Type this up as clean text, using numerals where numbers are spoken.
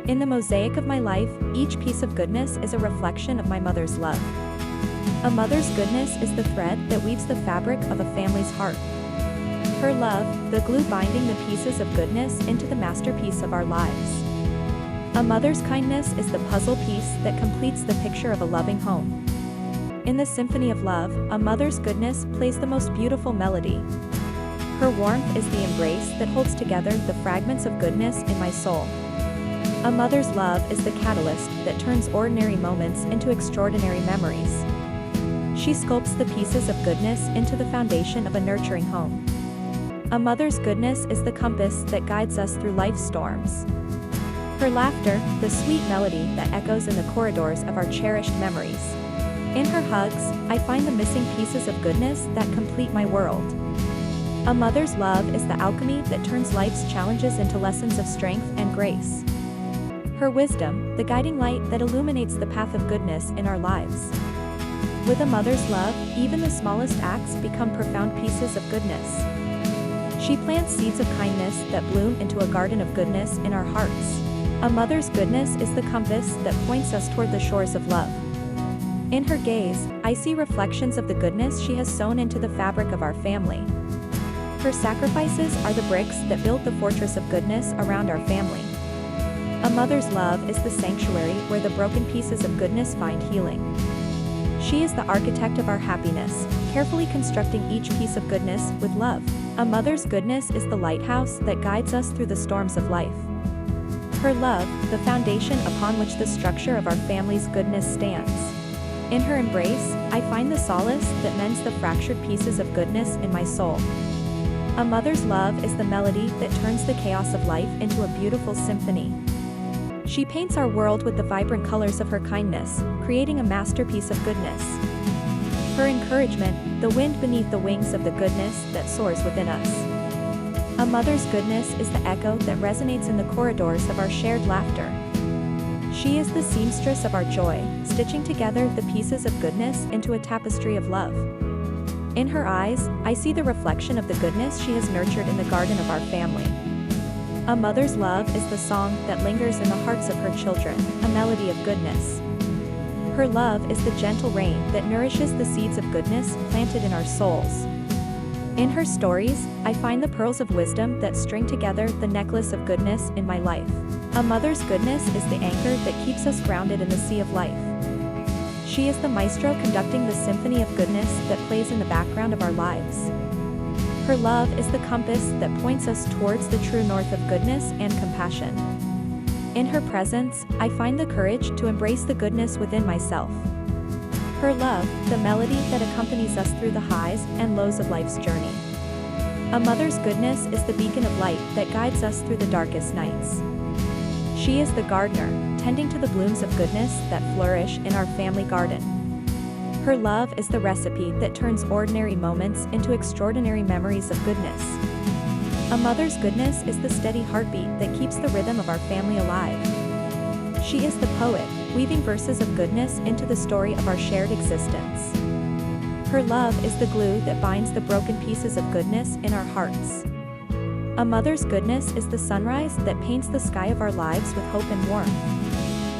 In the mosaic of my life, each piece of goodness is a reflection of my mother's love. A mother's goodness is the thread that weaves the fabric of a family's heart. Her love, the glue binding the pieces of goodness into the masterpiece of our lives. A mother's kindness is the puzzle piece that completes the picture of a loving home. In the Symphony of Love, a mother's goodness plays the most beautiful melody. Her warmth is the embrace that holds together the fragments of goodness in my soul. A mother's love is the catalyst that turns ordinary moments into extraordinary memories. She sculpts the pieces of goodness into the foundation of a nurturing home. A mother's goodness is the compass that guides us through life's storms. Her laughter, the sweet melody that echoes in the corridors of our cherished memories. In her hugs, I find the missing pieces of goodness that complete my world. A mother's love is the alchemy that turns life's challenges into lessons of strength and grace. Her wisdom, the guiding light that illuminates the path of goodness in our lives. With a mother's love, even the smallest acts become profound pieces of goodness. She plants seeds of kindness that bloom into a garden of goodness in our hearts. A mother's goodness is the compass that points us toward the shores of love. In her gaze, I see reflections of the goodness she has sown into the fabric of our family. Her sacrifices are the bricks that build the fortress of goodness around our family. A mother's love is the sanctuary where the broken pieces of goodness find healing. She is the architect of our happiness, carefully constructing each piece of goodness with love. A mother's goodness is the lighthouse that guides us through the storms of life. Her love, the foundation upon which the structure of our family's goodness stands. In her embrace, I find the solace that mends the fractured pieces of goodness in my soul. A mother's love is the melody that turns the chaos of life into a beautiful symphony. She paints our world with the vibrant colors of her kindness, creating a masterpiece of goodness. Her encouragement, the wind beneath the wings of the goodness that soars within us. A mother's goodness is the echo that resonates in the corridors of our shared laughter. She is the seamstress of our joy, stitching together the pieces of goodness into a tapestry of love. In her eyes, I see the reflection of the goodness she has nurtured in the garden of our family. A mother's love is the song that lingers in the hearts of her children, a melody of goodness. Her love is the gentle rain that nourishes the seeds of goodness planted in our souls. In her stories, I find the pearls of wisdom that string together the necklace of goodness in my life. A mother's goodness is the anchor that keeps us grounded in the sea of life. She is the maestro conducting the symphony of goodness that plays in the background of our lives. Her love is the compass that points us towards the true north of goodness and compassion. In her presence, I find the courage to embrace the goodness within myself. Her love, the melody that accompanies us through the highs and lows of life's journey. A mother's goodness is the beacon of light that guides us through the darkest nights. She is the gardener, tending to the blooms of goodness that flourish in our family garden. Her love is the recipe that turns ordinary moments into extraordinary memories of goodness. A mother's goodness is the steady heartbeat that keeps the rhythm of our family alive. She is the poet, weaving verses of goodness into the story of our shared existence. Her love is the glue that binds the broken pieces of goodness in our hearts. A mother's goodness is the sunrise that paints the sky of our lives with hope and warmth.